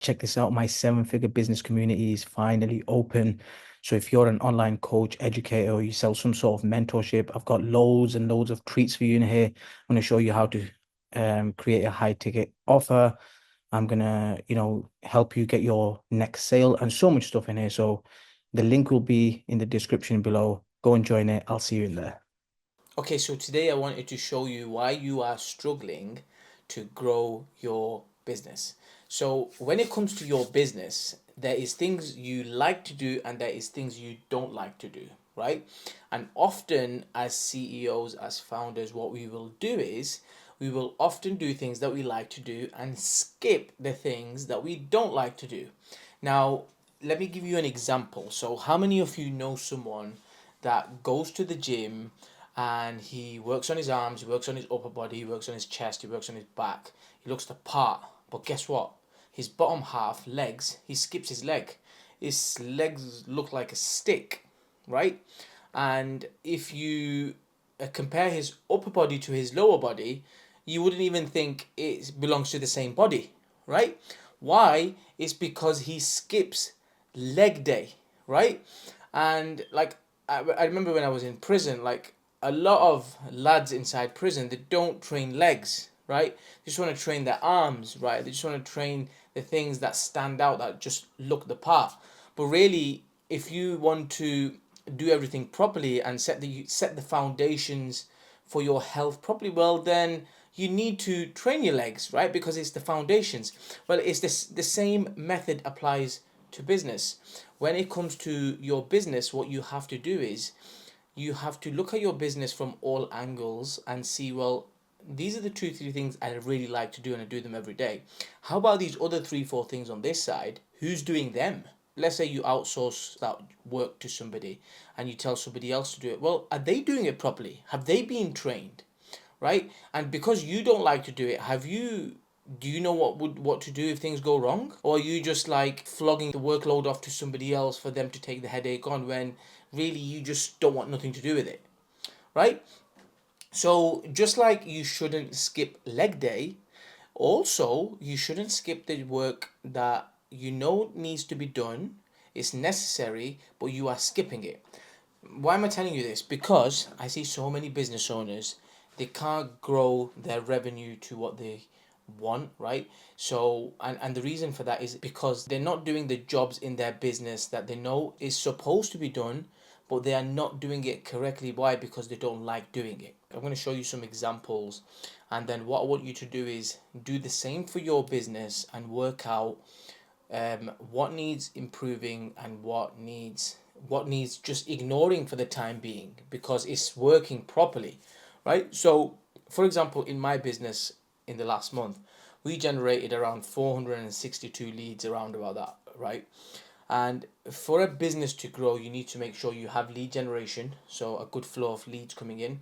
check this out. My seven-figure business community is finally open. So if you're an online coach, educator, or you sell some sort of mentorship, I've got loads and loads of treats for you in here. I'm going to show you how to create a high ticket offer. I'm gonna, help you get your next sale and so much stuff in here. So the link will be in the description below. Go and join it. I'll see you in there. Okay, so today I wanted to show you why you are struggling to grow your business. So when it comes to your business, there is things you like to do and there is things you don't like to do, right? And often as CEOs, as founders, what we will do is we will often do things that we like to do and skip the things that we don't like to do. Now, let me give you an example. So how many of you know someone that goes to the gym and he works on his arms, he works on his upper body, he works on his chest, he works on his back. He looks the part, but guess what? His bottom half, legs, he skips his leg. His legs look like a stick, right? And if you compare his upper body to his lower body, you wouldn't even think it belongs to the same body, right? Why? It's because he skips leg day, right? And like I remember when I was in prison, like a lot of lads inside prison, they don't train legs, right? They just want to train their arms, right? They just want to train the things that stand out, that just look the part. But really, if you want to do everything properly and set the foundations for your health properly, well then you need to train your legs, right? Because it's the foundations. Well, it's this the same method applies to business. When it comes to your business, what you have to do is you have to look at your business from all angles and see, well, these are the two, three things I really like to do and I do them every day. How about these other three, four things on this side? Who's doing them? Let's say you outsource that work to somebody and you tell somebody else to do it. Well, are they doing it properly? Have they been trained? Right? And because you don't like to do it, do you know what to do if things go wrong? Or are you just like flogging the workload off to somebody else for them to take the headache on when really you just don't want nothing to do with it? Right? So just like you shouldn't skip leg day, also you shouldn't skip the work that you know needs to be done, it's necessary, but you are skipping it. Why am I telling you this? Because I see so many business owners, they can't grow their revenue to what they want, right? So, and the reason for that is because they're not doing the jobs in their business that they know is supposed to be done, but they are not doing it correctly. Why? Because they don't like doing it. I'm going to show you some examples, and then what I want you to do is do the same for your business and work out what needs improving and what needs just ignoring for the time being because it's working properly, right? So, for example, in my business in the last month, we generated around 462 leads around about that, right? And for a business to grow, you need to make sure you have lead generation, so a good flow of leads coming in.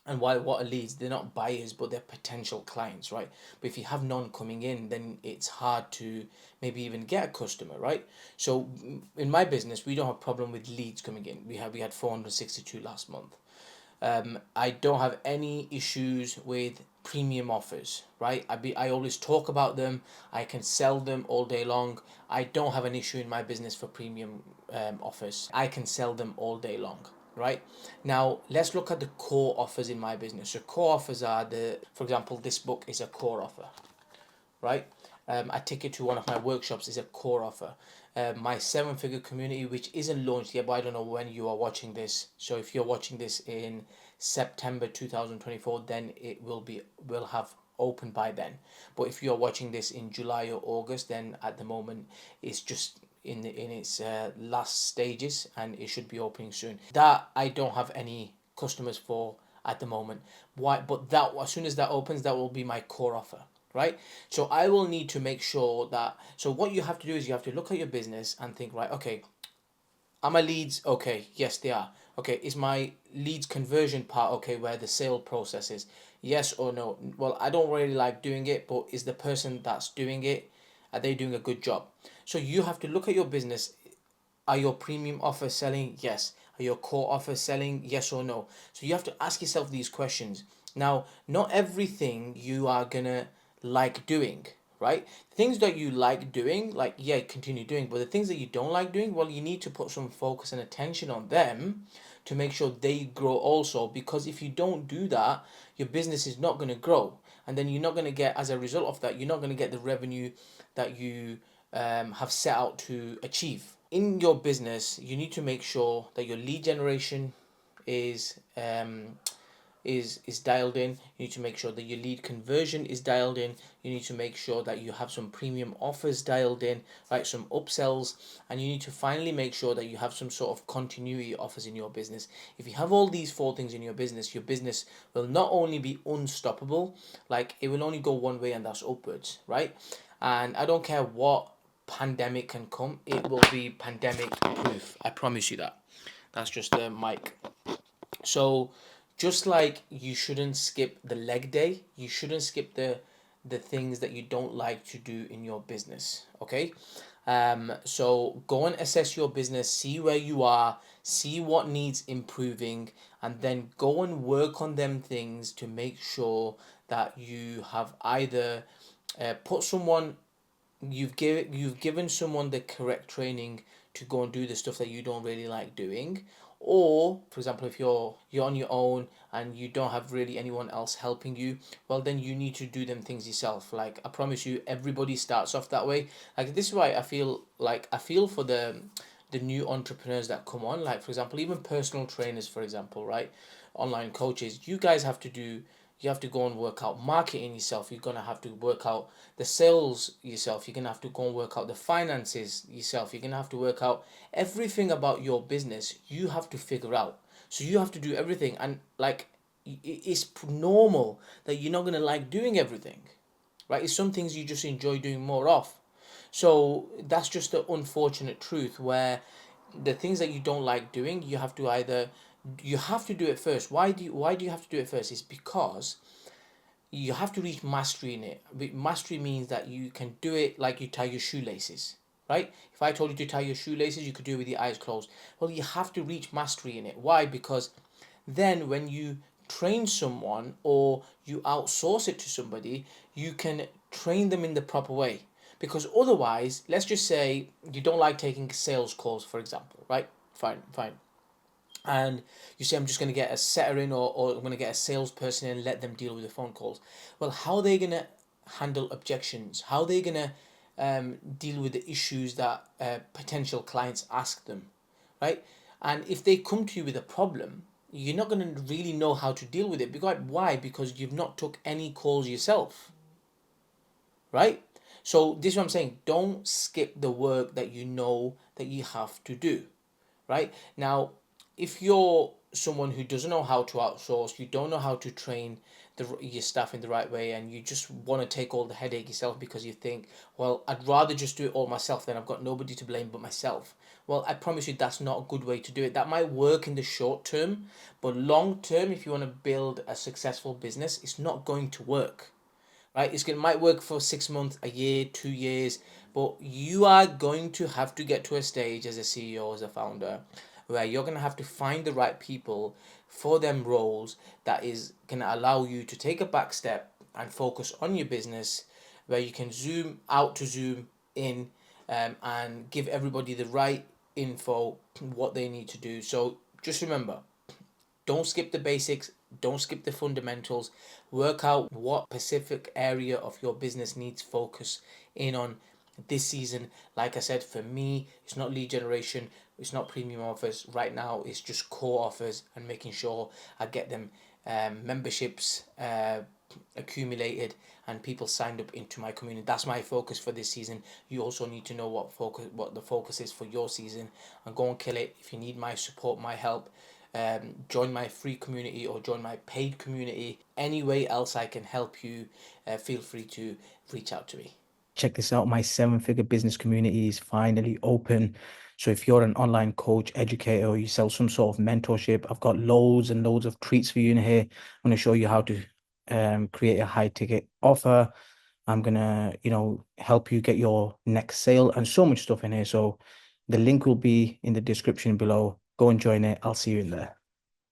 And why what are leads? They're not buyers, but they're potential clients, right? But if you have none coming in, then it's hard to maybe even get a customer, right? So in my business, we don't have problem with leads coming in. We had 462 last month. I don't have any issues with premium offers, right? I always talk about them. I can sell them all day long. I don't have an issue in my business for premium offers. I can sell them all day long, right? Now let's look at the core offers in my business. So core offers are for example, this book is a core offer, right? A ticket to one of my workshops is a core offer. My seven-figure community, which isn't launched yet, but I don't know when you are watching this. So if you're watching this in September 2024, then will have opened by then. But if you're watching this in July or August, then at the moment it's just in its last stages and it should be opening soon. That I don't have any customers for at the moment. Why? But that as soon as that opens, that will be my core offer, right? So I will need to make sure that. So what you have to do is you have to look at your business and think, right, okay, are my leads okay? Yes, they are. Okay, is my leads conversion part okay where the sale process is? Yes or no? Well, I don't really like doing it, but is the person that's doing it, are they doing a good job? So you have to look at your business. Are your premium offers selling? Yes. Are your core offers selling? Yes or no? So you have to ask yourself these questions. Now, not everything you are gonna like doing, right? Things that you like doing, like, yeah, continue doing, but the things that you don't like doing, well, you need to put some focus and attention on them to make sure they grow also, because if you don't do that, your business is not going to grow, and then you're not going to get, as a result of that, you're not going to get the revenue that you have set out to achieve. In your business, you need to make sure that your lead generation is is dialed in. You need to make sure that your lead conversion is dialed in. You need to make sure that you have some premium offers dialed in, right? Some upsells, and you need to finally make sure that you have some sort of continuity offers in your business. If you have all these four things in your business will not only be unstoppable, like it will only go one way, and that's upwards, right? And I don't care what pandemic can come, it will be pandemic proof. I promise you that. That's just the mic. So just like you shouldn't skip the leg day, you shouldn't skip the things that you don't like to do in your business. Okay. So go and assess your business, see where you are, see what needs improving, and then go and work on them things to make sure that you have either put someone you've given someone the correct training to go and do the stuff that you don't really like doing, or for example, if you're on your own and you don't have really anyone else helping you, well, then you need to do them things yourself. Like, I promise you, everybody starts off that way. Like, this is why I feel for the new entrepreneurs that come on, like for example, even personal trainers, for example, right? Online coaches, you have to go and work out marketing yourself. You're going to have to work out the sales yourself. You're going to have to go and work out the finances yourself. You're going to have to work out everything about your business. You have to figure out. So you have to do everything. And like, it's normal that you're not going to like doing everything, right? It's some things you just enjoy doing more of. So that's just the unfortunate truth, where the things that you don't like doing, you have to do it first. Why do you have to do it first? Is because you have to reach mastery in it. Mastery means that you can do it like you tie your shoelaces, right? If I told you to tie your shoelaces, you could do it with your eyes closed. Well, you have to reach mastery in it. Why? Because then when you train someone or you outsource it to somebody, you can train them in the proper way. Because otherwise, let's just say you don't like taking sales calls, for example, right? Fine, fine. And you say, I'm just going to get a setter in, or I'm going to get a salesperson in and let them deal with the phone calls. Well, how are they going to handle objections? How are they going to deal with the issues that potential clients ask them, right? And if they come to you with a problem, you're not going to really know how to deal with it. Because why? Because you've not took any calls yourself, right? So this is what I'm saying. Don't skip the work that you know that you have to do, right? Now, if you're someone who doesn't know how to outsource, you don't know how to train your staff in the right way, and you just want to take all the headache yourself because you think, well, I'd rather just do it all myself, then I've got nobody to blame but myself. Well, I promise you that's not a good way to do it. That might work in the short term, but long term, if you want to build a successful business, it's not going to work, right? It might work for 6 months, a year, 2 years, but you are going to have to get to a stage as a CEO, as a founder, where you're going to have to find the right people for them roles that is going to allow you to take a back step and focus on your business, where you can zoom out to zoom in, and give everybody the right info, what they need to do. So just remember, don't skip the basics. Don't skip the fundamentals. Work out what specific area of your business needs focus in on this season. Like I said, for me, it's not lead generation, it's not premium offers. Right now, it's just core offers and making sure I get them memberships accumulated and people signed up into my community. That's my focus for this season. You also need to know what the focus is for your season, and go and kill it. If you need my support, my help, join my free community or join my paid community. Any way else I can help you, feel free to reach out to me. Check this out. My seven-figure business community is finally open. So if you're an online coach, educator, or you sell some sort of mentorship, I've got loads and loads of treats for you in here. I'm going to show you how to create a high ticket offer. I'm going to, help you get your next sale and so much stuff in here. So the link will be in the description below. Go and join it. I'll see you in there.